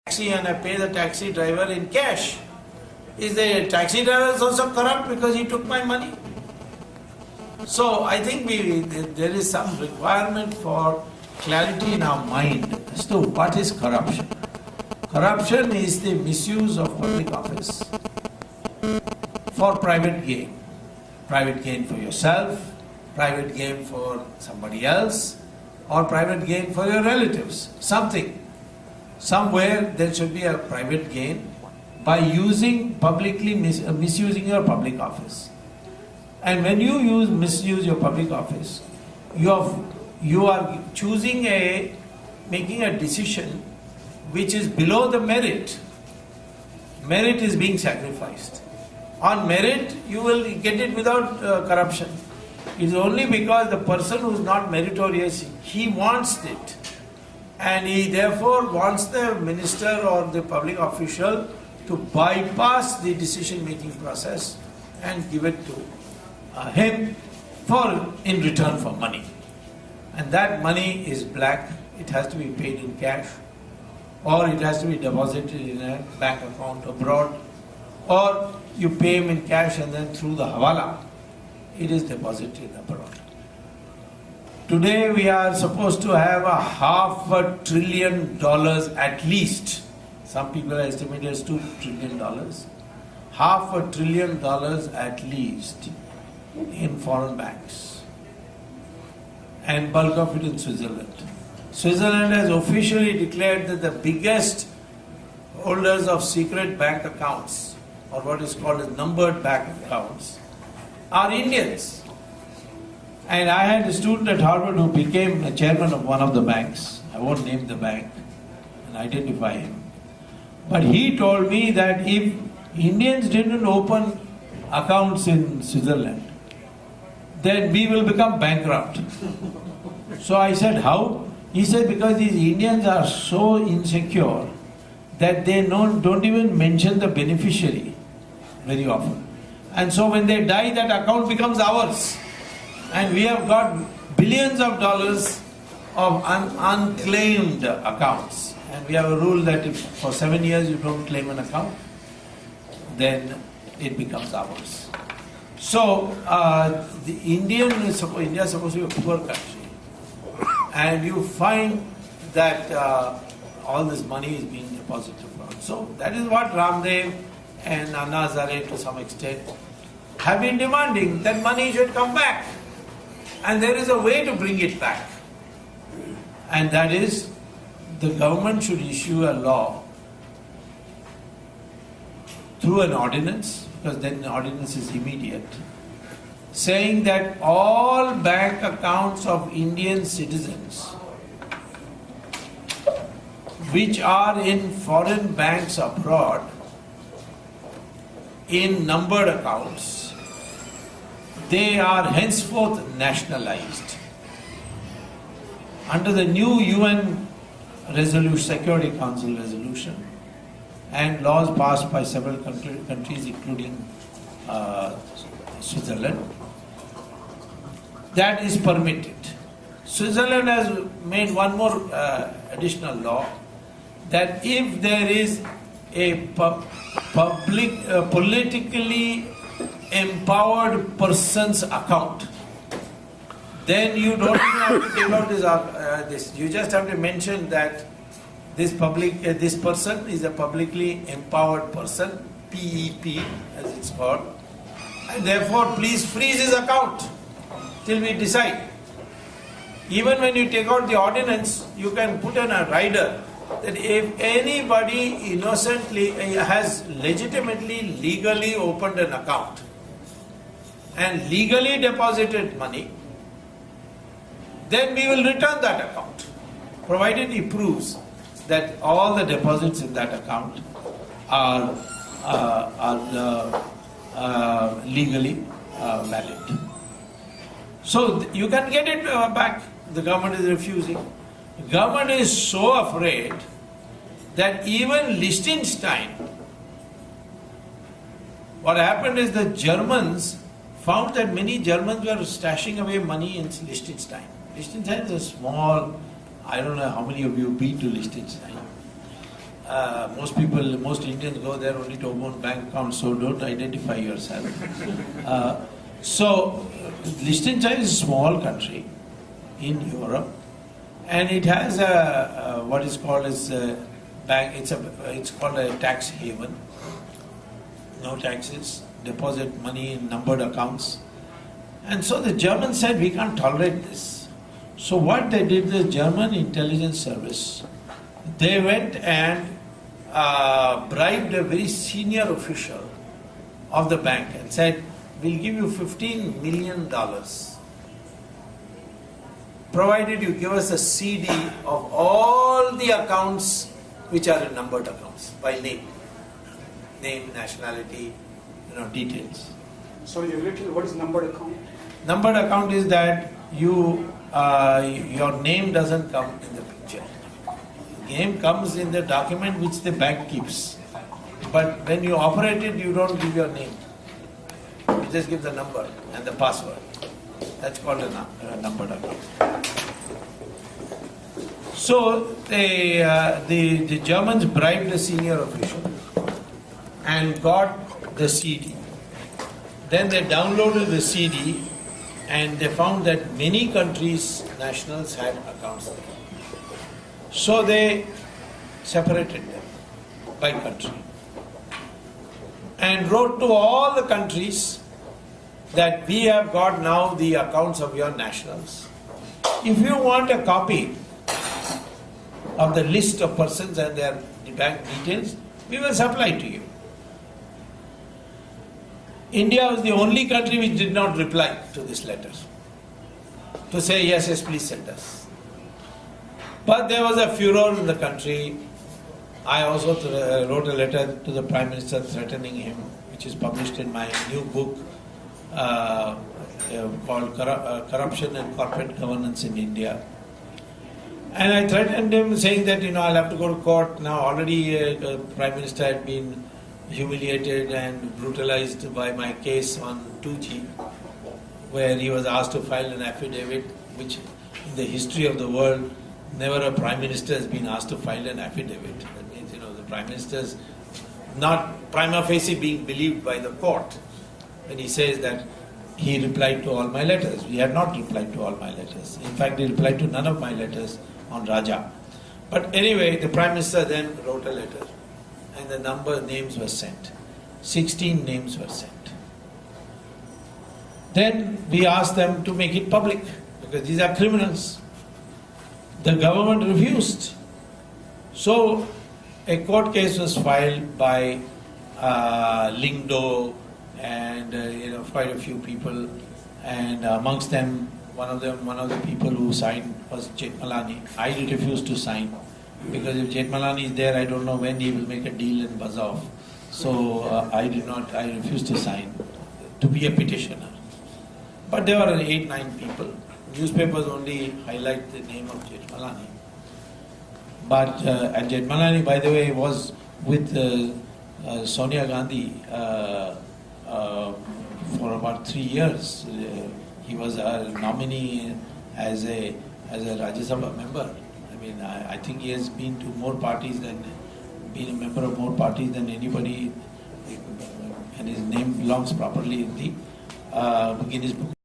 taxi and I pay the taxi driver in cash. Is the taxi driver also corrupt because he took my money? So I think there is some requirement for clarity in our mind as to what is corruption. Corruption is the misuse of public office for private gain. Private gain for yourself, private gain for somebody else, or private gain for your relatives. Somewhere there should be a private gain by misusing your public office. And when you misuse your public office, you are making a decision which is below the merit. Merit is being sacrificed. On merit, you will get it without corruption. It is only because the person who is not meritorious, he wants it. And he therefore wants the minister or the public official to bypass the decision-making process and give it to him in return for money. And that money is black. It has to be paid in cash, or it has to be deposited in a bank account abroad, or you pay him in cash and then through the hawala, it is deposited abroad. Today we are supposed to have $500 billion at least. Some people estimate it as $2 trillion. $500 billion at least in foreign banks, and bulk of it in Switzerland. Switzerland has officially declared that the biggest holders of secret bank accounts, or what is called as numbered bank accounts, are Indians. And I had a student at Harvard who became a chairman of one of the banks. I won't name the bank and identify him. But he told me that if Indians didn't open accounts in Switzerland, then we will become bankrupt. So I said, how? He said, because these Indians are so insecure that they don't even mention the beneficiary very often. And so when they die, that account becomes ours. And we have got billions of dollars of unclaimed accounts. And we have a rule that if for 7 years you don't claim an account, then it becomes ours. So India is supposed to be a poor country. And you find that all this money is being deposited abroad. So that is what Ramdev and Anna Hazare to some extent have been demanding, that money should come back. And there is a way to bring it back. And that is, the government should issue a law through an ordinance, because then the ordinance is immediate, saying that all bank accounts of Indian citizens which are in foreign banks abroad in numbered accounts, they are henceforth nationalized. Under the new UN Security Council resolution and laws passed by several countries including Switzerland, that is permitted. Switzerland has made one more additional law, that if there is a politically empowered person's account, then you don't even have to take out this. You just have to mention that this person is a publicly empowered person, PEP as it's called, and therefore please freeze his account till we decide. Even when you take out the ordinance, you can put in a rider that if anybody innocently has legitimately, legally opened an account and legally deposited money, then we will return that account, provided he proves that all the deposits in that account are legally valid. So you can get it back. The government is refusing. The government is so afraid that even Liechtenstein, what happened is the Germans found that many Germans were stashing away money in Liechtenstein. Liechtenstein is a small, I don't know how many of you have been to Liechtenstein. Most Indians go there only to open bank accounts, so don't identify yourself. So, Liechtenstein is a small country in Europe, and it has what is called as a bank. It's called a tax haven. No taxes, deposit money in numbered accounts, and so the Germans said we can't tolerate this. So what they did, the German intelligence service, they went and bribed a very senior official of the bank and said, we'll give you $15 million provided you give us a CD of all the accounts which are in numbered accounts by name, nationality, details. Sorry, what is numbered account? Numbered account is that your name doesn't come in the picture. Name comes in the document which the bank keeps. But when you operate it, you don't give your name. You just give the number and the password. That's called a numbered account. So the Germans bribed the senior official and got the CD. Then they downloaded the CD and they found that many countries' nationals had accounts there. So they separated them by country and wrote to all the countries that we have got now the accounts of your nationals. If you want a copy of the list of persons and their bank details, we will supply to you. India was the only country which did not reply to this letter to say yes, please send us. But there was a furor in the country. I also wrote a letter to the Prime Minister threatening him, which is published in my new book called Corruption and Corporate Governance in India. And I threatened him saying that, I'll have to go to court. Now already the Prime Minister had been humiliated and brutalized by my case on 2G, where he was asked to file an affidavit, which in the history of the world, never a Prime Minister has been asked to file an affidavit. That means, the Prime Minister is not prima facie being believed by the court when he says that he replied to all my letters. He had not replied to all my letters. In fact, he replied to none of my letters on Raja. But anyway, the Prime Minister then wrote a letter and the names were sent. 16 names were sent. Then we asked them to make it public because these are criminals. The government refused. So a court case was filed by Lingdo and quite a few people, and amongst them one of the people who signed was Jethmalani. I refused to sign because if Jethmalani is there, I don't know when he will make a deal and buzz off. So I refused to sign to be a petitioner. But there were 8-9 people. Newspapers only highlight the name of Jethmalani. But and Jethmalani, by the way, was with Sonia Gandhi for about 3 years. He was a nominee as a Rajya Sabha member. I think he has been to more parties than been a member of more parties than anybody, and his name belongs properly in the Guinness Book.